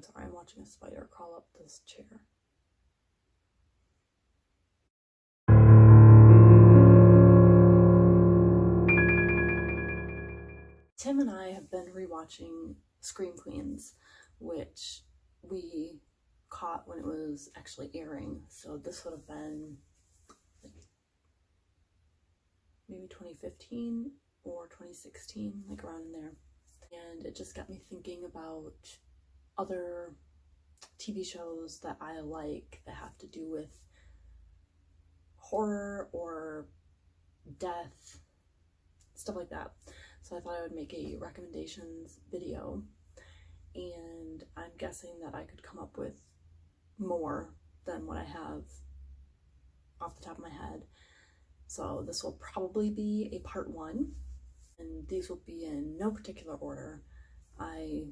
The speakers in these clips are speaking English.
I'm sorry, I'm watching a spider crawl up this chair. Tim and I have been rewatching Scream Queens, which we caught when it was actually airing. So this would have been like maybe 2015 or 2016, like around in there. And it just got me thinking about other TV shows that I like that have to do with horror or death, stuff like that. So I thought I would make a recommendations video, and I'm guessing that I could come up with more than what I have off the top of my head. So this will probably be a part 1, and these will be in no particular order. I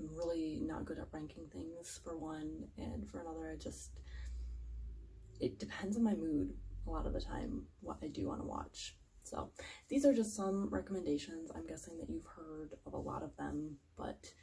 am really not good at ranking things for one, and for another, it depends on my mood a lot of the time what I do want to watch. So these are just some recommendations. I'm guessing that you've heard of a lot of them, but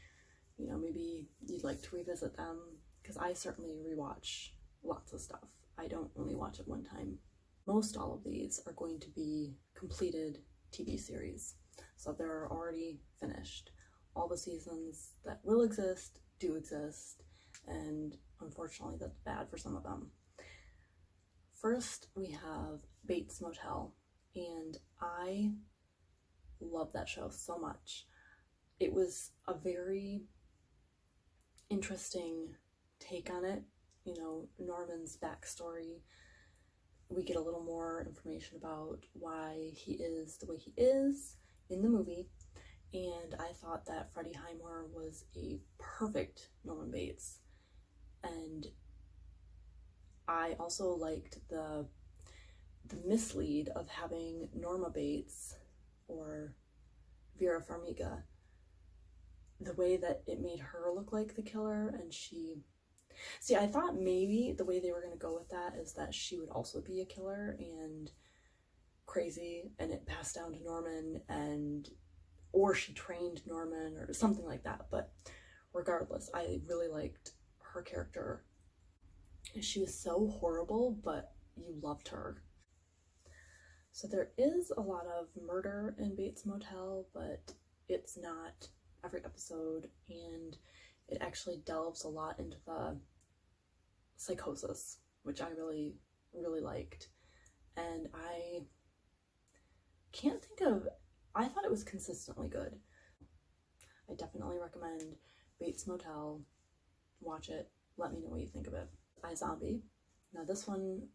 maybe you'd like to revisit them, because I certainly rewatch lots of stuff. I don't only watch it one time. Most all of these are going to be completed TV series, so they're already finished. All the seasons that will exist do exist, and unfortunately that's bad for some of them. First, we have Bates Motel, and I love that show so much. It was a very interesting take on it. Norman's backstory. We get a little more information about why he is the way he is in the movie, and I thought that Freddie Highmore was a perfect Norman Bates, and I also liked the mislead of having Norma Bates, or Vera Farmiga, the way that it made her look like the killer. And I thought maybe the way they were going to go with that is that she would also be a killer and crazy, and it passed down to Norman, or she trained Norman or something like that. But regardless, I really liked her character. She was so horrible, but you loved her. So there is a lot of murder in Bates Motel, but it's not every episode, and it actually delves a lot into the psychosis, which I really, really liked. And I thought it was consistently good. I definitely recommend Bates Motel. Watch it. Let me know what you think of it. Izombie. Now this one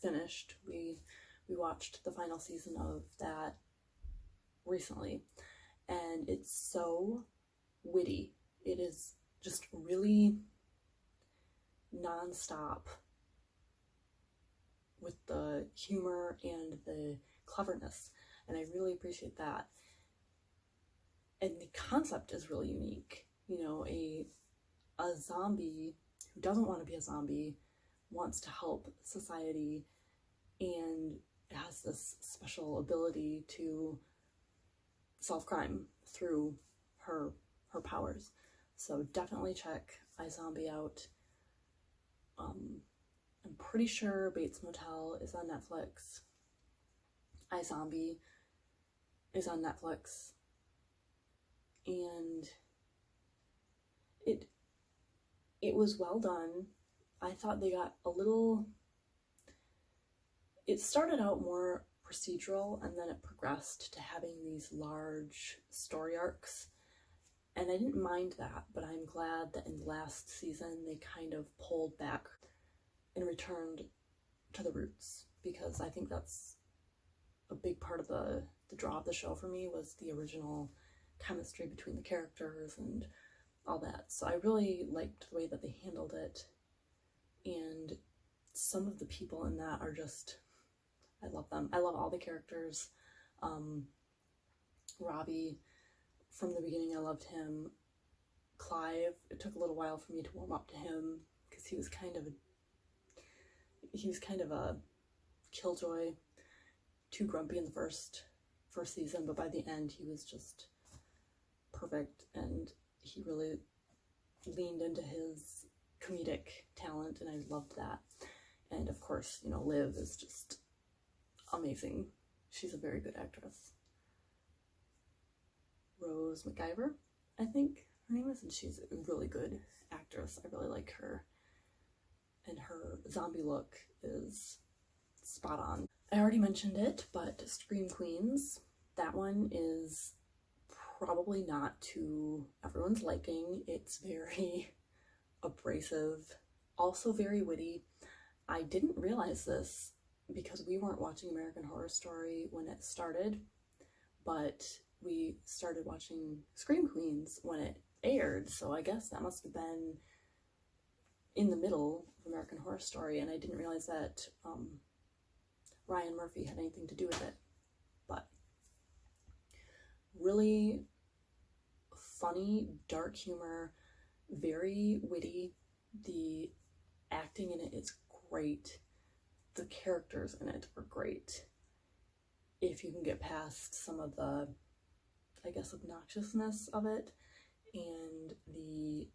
finished. We watched the final season of that recently, and it's so witty. It is just really non-stop with the humor and the cleverness, and I really appreciate that. And the concept is really unique. A zombie who doesn't want to be a zombie wants to help society, and has this special ability to solve crime through her powers. So definitely check Izombie out. I'm pretty sure Bates Motel is on Netflix. Izombie is on Netflix, and it was well done. I thought they got it started out more procedural, and then it progressed to having these large story arcs, and I didn't mind that, but I'm glad that in the last season they kind of pulled back and returned to the roots, because I think that's a big part of the draw of the show for me, was the original chemistry between the characters and all that. So I really liked the way that they handled it, and some of the people in that are just, I love them. I love all the characters. Robbie, from the beginning, I loved him. Clive, it took a little while for me to warm up to him, because he was kind of a killjoy, too grumpy in the first season, but by the end he was just perfect, and he really leaned into his comedic talent, and I loved that. And of course, you know, Liv is just amazing. She's a very good actress. Rose Macabre, I think her name is, and she's a really good actress. I really like her, and her zombie look is spot on. I already mentioned it, but Scream Queens, that one is probably not to everyone's liking. It's very abrasive, also very witty. I didn't realize this because we weren't watching American Horror Story when it started, but we started watching Scream Queens when it aired, so I guess that must have been in the middle of American Horror Story, and I didn't realize that Ryan Murphy had anything to do with it. But really funny, dark humor, very witty. The acting in it is great. The characters in it are great. If you can get past some of the, I guess, obnoxiousness of it and the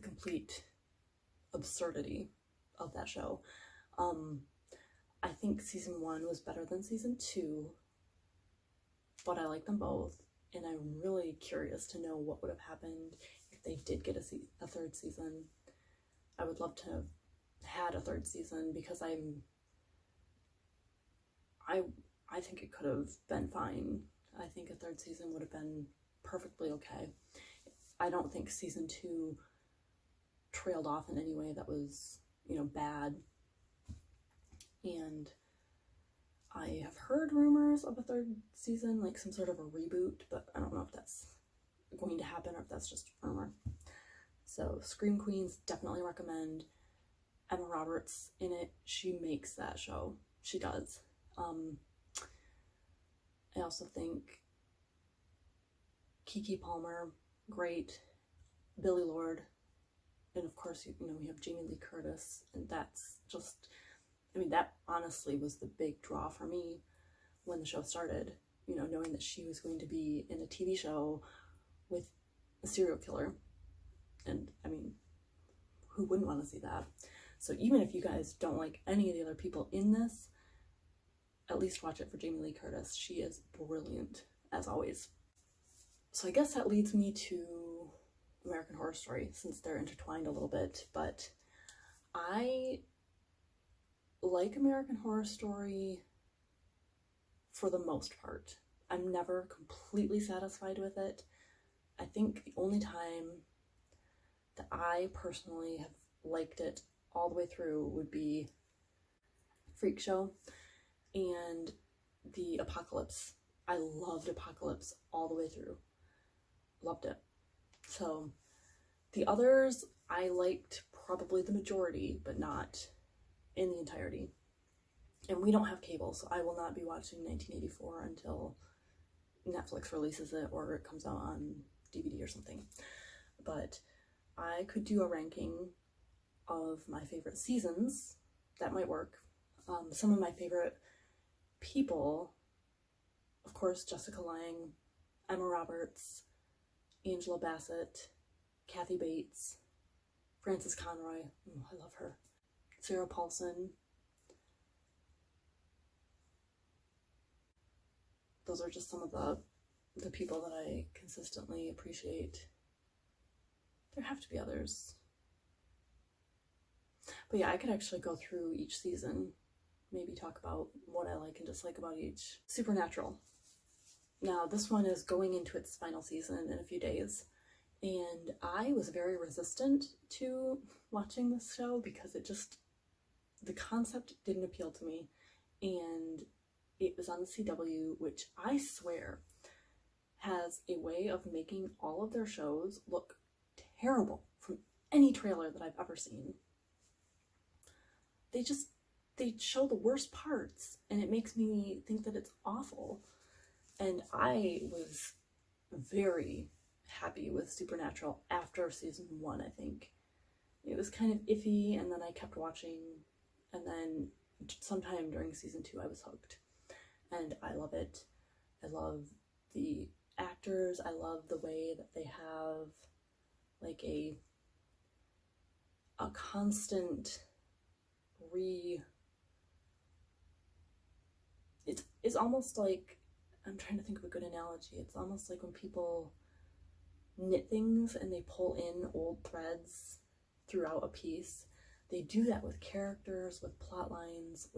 complete absurdity of that show. I think season 1 was better than season 2, but I like them both, and I'm really curious to know what would have happened if they did get a third season. I would love to have had a third season because I think it could have been fine. I think a third season would have been perfectly okay. I don't think season 2 trailed off in any way that was, you know, bad. And I have heard rumors of a third season, like some sort of a reboot, but I don't know if that's going to happen or if that's just a rumor. So Scream Queens, definitely recommend. Emma Roberts in it, she makes that show. She does. I also think Keke Palmer, great. Billy Lord, and of course, you know, we have Jamie Lee Curtis, and that's just, I mean, that honestly was the big draw for me when the show started, you know, knowing that she was going to be in a TV show with a serial killer. And I mean, who wouldn't want to see that? So even if you guys don't like any of the other people in this, at least watch it for Jamie Lee Curtis. She is brilliant, as always. So I guess that leads me to American Horror Story, since they're intertwined a little bit, but I like American Horror Story for the most part. I'm never completely satisfied with it. I think the only time that I personally have liked it all the way through would be Freak Show and the Apocalypse. I loved Apocalypse all the way through. Loved it. So the others I liked probably the majority, but not in the entirety. And we don't have cable, so I will not be watching 1984 until Netflix releases it or it comes out on DVD or something. But I could do a ranking of my favorite seasons. That might work. Some of my favorite people, of course, Jessica Lange, Emma Roberts, Angela Bassett, Kathy Bates, Frances Conroy, I love her, Sarah Paulson. Those are just some of the people that I consistently appreciate. There have to be others. But yeah, I could actually go through each season, maybe talk about what I like and dislike about each. Supernatural. Now, this one is going into its final season in a few days, and I was very resistant to watching this show because the concept didn't appeal to me, and it was on the CW, which I swear has a way of making all of their shows look terrible from any trailer that I've ever seen. They show the worst parts, and it makes me think that it's awful. And I was very happy with Supernatural after season 1, I think. It was kind of iffy, and then I kept watching, and then sometime during season 2 I was hooked. And I love it. I love the actors. I love the way that they have like a constant it's almost like, I'm trying to think of a good analogy. It's almost like when people knit things and they pull in old threads throughout a piece. They do that with characters, with plot lines,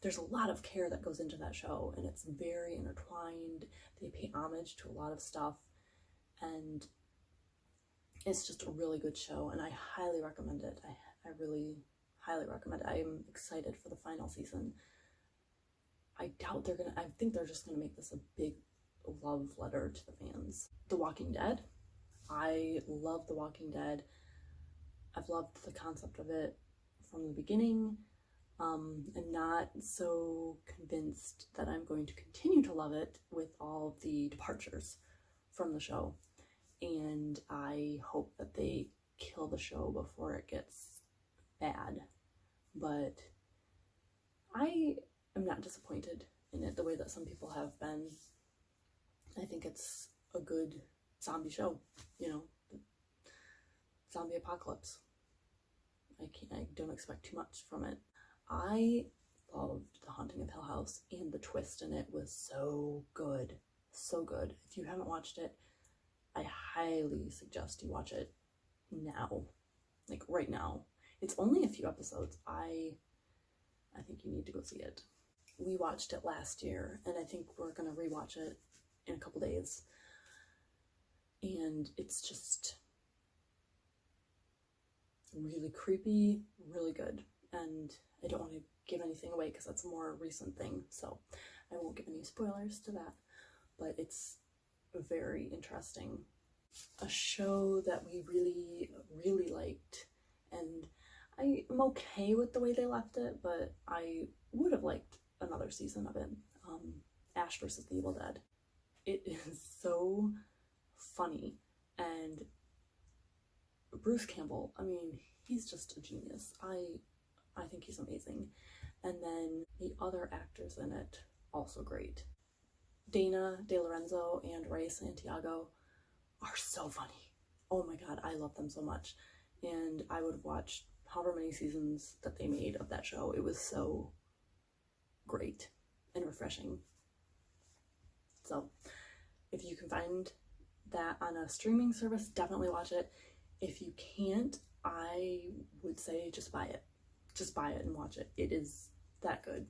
there's a lot of care that goes into that show, and it's very intertwined. They pay homage to a lot of stuff, and it's just a really good show, and I highly recommend it. I really highly recommend it. I am excited for the final season. I think they're just gonna make this a big love letter to the fans. The Walking Dead. I love The Walking Dead. I've loved the concept of it from the beginning. I'm not so convinced that I'm going to continue to love it with all the departures from the show. And I hope that they kill the show before it gets bad. But I am not disappointed in it the way that some people have been. I think it's a good zombie show, zombie apocalypse. I don't expect too much from it. I loved The Haunting of Hill House, and the twist in it was so good. So good. If you haven't watched it, I highly suggest you watch it now. Like right now. It's only a few episodes. I think you need to go see it. We watched it last year, and I think we're gonna rewatch it in a couple days. And it's just really creepy, really good. And I don't want to give anything away because that's a more recent thing, so I won't give any spoilers to that. But it's very interesting. A show that we really, really liked, and I'm okay with the way they left it, but I would have liked another season of it. Ash vs. the Evil Dead. It is so funny, and Bruce Campbell, I mean, he's just a genius. I think he's amazing. And then the other actors in it, also great. Dana De Lorenzo and Ray Santiago are so funny. Oh my god, I love them so much. And I would watch however many seasons that they made of that show. It was so great and refreshing. So if you can find that on a streaming service, definitely watch it. If you can't, I would say just buy it. Just buy it and watch it. It is that good.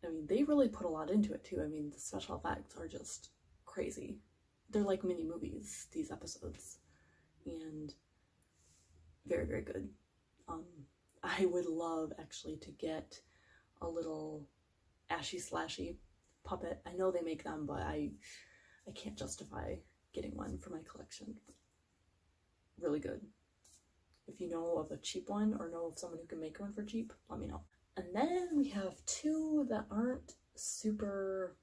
I mean, they really put a lot into it too. I mean, the special effects are just crazy. They're like mini movies, these episodes, and very, very good. I would love actually to get a little Ashy Slashy puppet. I know they make them, but I can't justify getting one for my collection. Really good. If you know of a cheap one or know of someone who can make one for cheap, let me know. And then we have two that aren't super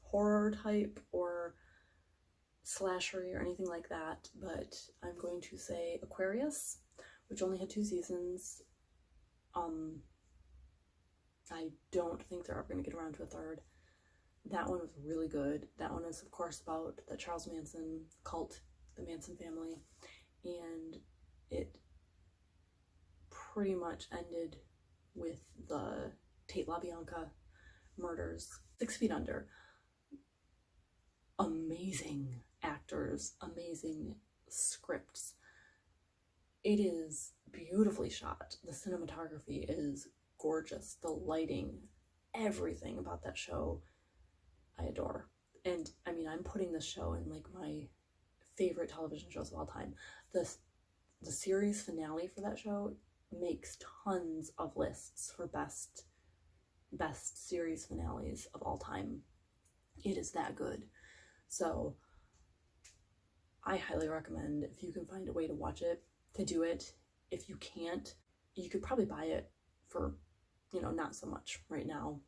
horror type or slashery or anything like that, but I'm going to say Aquarius, which only had 2 seasons. I don't think they're ever going to get around to a third. That one was really good. That one is, of course, about the Charles Manson cult, the Manson family, and it pretty much ended with the Tate LaBianca murders. 6 Feet Under. Amazing actors, amazing scripts. It is beautifully shot. The cinematography is gorgeous. The lighting, everything about that show, I adore. And I mean, I'm putting this show in like my favorite television shows of all time. The series finale for that show makes tons of lists for best series finales of all time. It is that good. So I highly recommend, if you can find a way to watch it, to do it. If you can't, you could probably buy it for, not so much right now.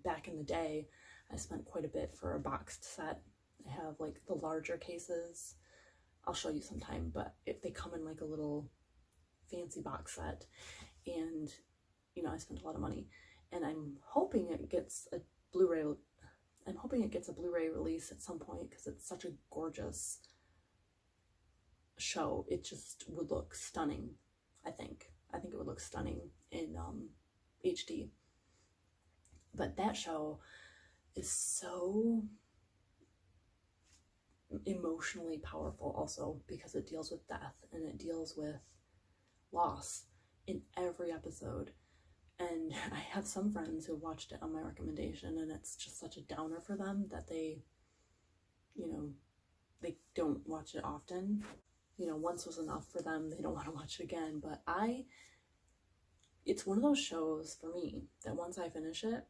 Back in the day, I spent quite a bit for a boxed set. I have like the larger cases. I'll show you sometime, but if they come in like a little fancy box set, and I spent a lot of money, and I'm hoping it gets a Blu-ray release at some point, because it's such a gorgeous show, it just would look stunning. I think it would look stunning in HD. But that show is so emotionally powerful also, because it deals with death and it deals with loss in every episode. And I have some friends who watched it on my recommendation, and it's just such a downer for them that they, you know, they don't watch it often. You know, once was enough for them. They don't want to watch it again. But it's one of those shows for me that once I finish it,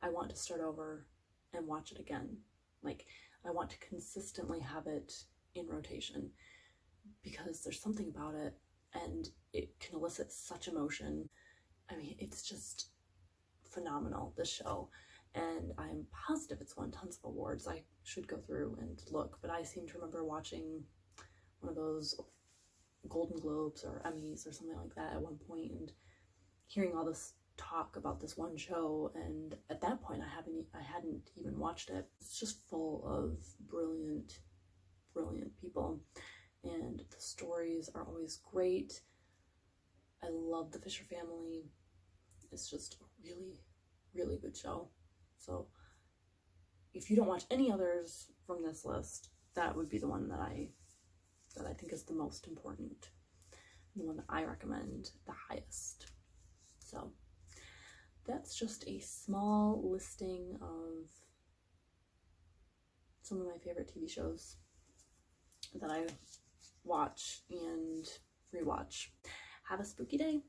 I want to start over and watch it again. Like, I want to consistently have it in rotation, because there's something about it and it can elicit such emotion. I mean, it's just phenomenal, this show. And I'm positive it's won tons of awards. I should go through and look, but I seem to remember watching one of those Golden Globes or Emmys or something like that at one point, and hearing all this talk about this one show, and at that point I hadn't even watched it. It's just full of brilliant people, and the stories are always great. I love the Fisher family. It's just a really good show. So if you don't watch any others from this list, that would be the one that I think is the most important, the one that I recommend the highest. So that's just a small listing of some of my favorite TV shows that I watch and rewatch. Have a spooky day.